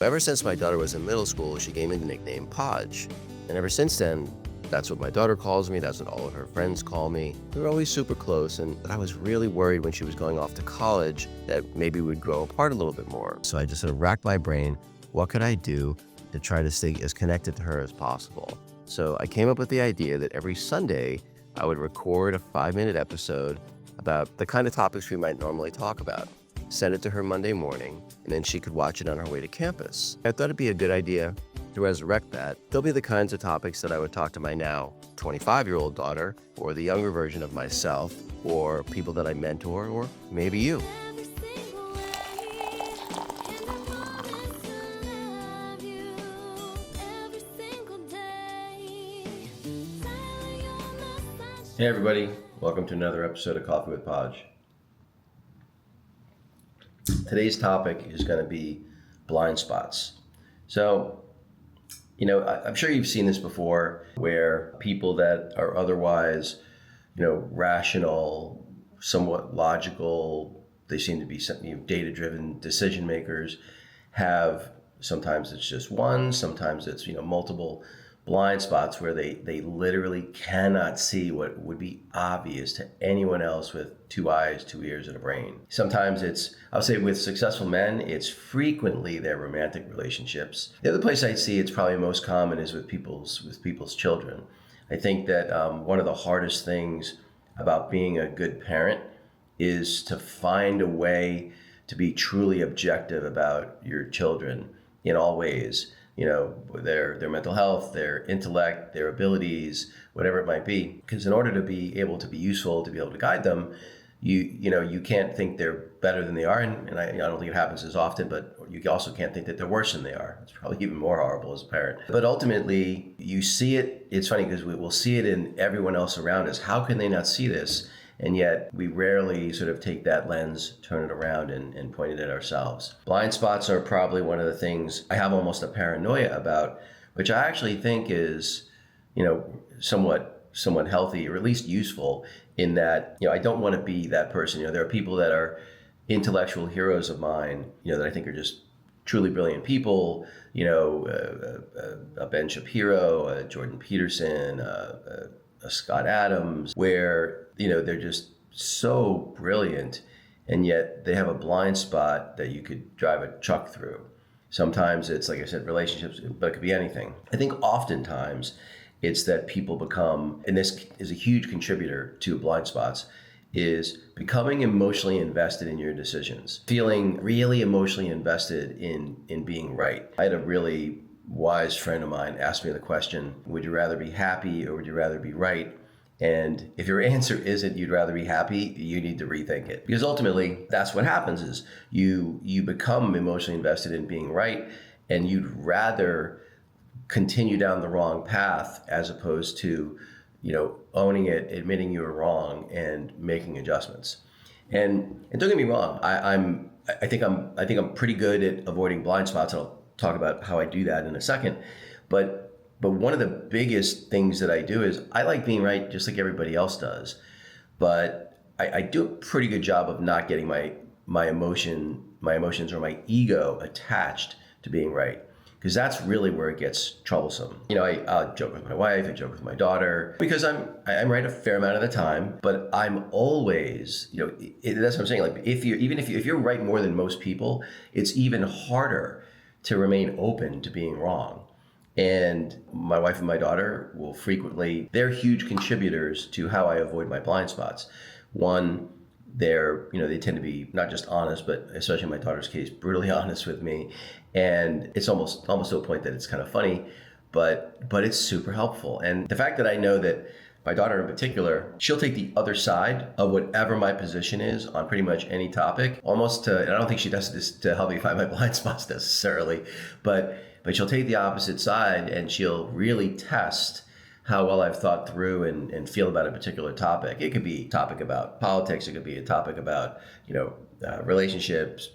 Ever since my daughter was in middle school, she gave me the nickname Podge. And ever since then, that's what my daughter calls me. That's what all of her friends call me. We were always super close, and I was really worried when she was going off to college that maybe we'd grow apart a little bit more. So I just sort of racked my brain. What could I do to try to stay as connected to her as possible? So I came up with the idea that every Sunday, I would record a 5-minute episode about the kind of topics we might normally talk about. Send it to her Monday morning, and then she could watch it on her way to campus. I thought it'd be a good idea to resurrect that. They'll be the kinds of topics that I would talk to my now 25-year-old daughter, or the younger version of myself, or people that I mentor, or maybe you. Hey everybody, welcome to another episode of Coffee with Podge. Today's topic is going to be blind spots. So, I'm sure you've seen this before, where people that are otherwise, rational, somewhat logical, they seem to be data-driven decision makers, have, sometimes it's just one, sometimes it's, multiple blind spots where they literally cannot see what would be obvious to anyone else with 2 eyes, 2 ears, and a brain. Sometimes I'll say with successful men, it's frequently their romantic relationships. The other place I see it's probably most common is with people's children. I think that one of the hardest things about being a good parent is to find a way to be truly objective about your children in all ways. Their mental health, their intellect, their abilities, whatever it might be. Because in order to be able to be useful, to be able to guide them, you can't think they're better than they are. And I don't think it happens as often, but you also can't think that they're worse than they are. It's probably even more horrible as a parent. But ultimately, you see it. It's funny because we'll see it in everyone else around us. How can they not see this? And yet we rarely sort of take that lens, turn it around and point it at ourselves. Blind spots are probably one of the things I have almost a paranoia about, which I actually think is, somewhat healthy, or at least useful, in that, I don't want to be that person. There are people that are intellectual heroes of mine, that I think are just truly brilliant people, a Ben Shapiro, a Jordan Peterson, a Scott Adams, where they're just so brilliant, and yet they have a blind spot that you could drive a truck through. Sometimes it's, like I said, relationships, but it could be anything. I think oftentimes it's that people become, and this is a huge contributor to blind spots, is becoming emotionally invested in your decisions, feeling really emotionally invested in being right. I had a really wise friend of mine asked me the question, would you rather be happy or would you rather be right? And if your answer isn't you'd rather be happy, you need to rethink it. Because ultimately, that's what happens is you become emotionally invested in being right, and you'd rather continue down the wrong path as opposed to, owning it, admitting you were wrong, and making adjustments. And don't get me wrong, I think I'm pretty good at avoiding blind spots, and I'll talk about how I do that in a second. But one of the biggest things that I do is I like being right just like everybody else does. But I do a pretty good job of not getting my emotions or my ego attached to being right. Because that's really where it gets troublesome. I joke with my wife, I joke with my daughter, because I'm right a fair amount of the time, but I'm always, that's what I'm saying. Like if you're right more than most people, it's even harder to remain open to being wrong. And my wife and my daughter will frequently, they're huge contributors to how I avoid my blind spots. One, they tend to be not just honest, but especially in my daughter's case, brutally honest with me. And it's almost to a point that it's kind of funny, but it's super helpful. And the fact that I know that my daughter in particular, she'll take the other side of whatever my position is on pretty much any topic, and I don't think she does this to help me find my blind spots necessarily, but she'll take the opposite side and she'll really test how well I've thought through and feel about a particular topic. It could be a topic about politics. It could be a topic about, relationships,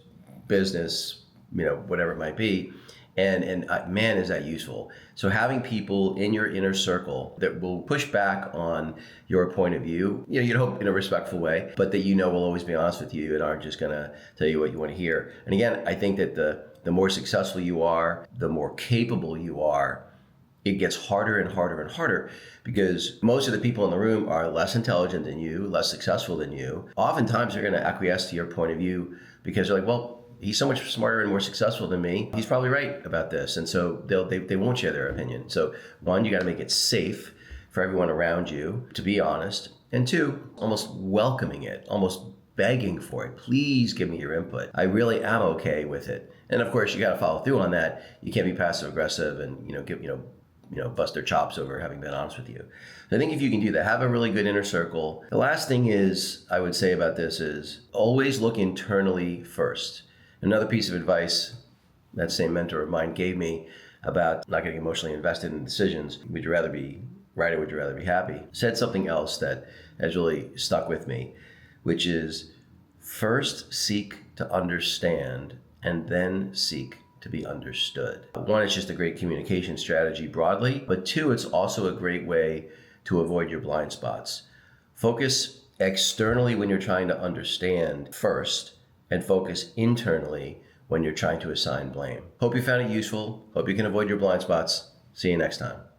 business, whatever it might be. And man, is that useful. So having people in your inner circle that will push back on your point of view, you'd hope in a respectful way, but that will always be honest with you and aren't just going to tell you what you want to hear. And again, I think that the the more successful you are, the more capable you are, it gets harder and harder and harder because most of the people in the room are less intelligent than you, less successful than you. Oftentimes they're going to acquiesce to your point of view because they're like, well, he's so much smarter and more successful than me. He's probably right about this. And so they won't share their opinion. So one, you got to make it safe for everyone around you to be honest. And two, almost welcoming it, almost begging for it. Please give me your input. I really am okay with it. And of course, you got to follow through on that. You can't be passive aggressive and bust their chops over having been honest with you. So I think if you can do that, have a really good inner circle. The last thing is I would say about this is always look internally first. Another piece of advice that same mentor of mine gave me about not getting emotionally invested in decisions. Would you rather be right or would you rather be happy? Said something else that has really stuck with me, which is first seek to understand and then seek to be understood. One, it's just a great communication strategy broadly, but two, it's also a great way to avoid your blind spots. Focus externally when you're trying to understand first, and focus internally when you're trying to assign blame. Hope you found it useful. Hope you can avoid your blind spots. See you next time.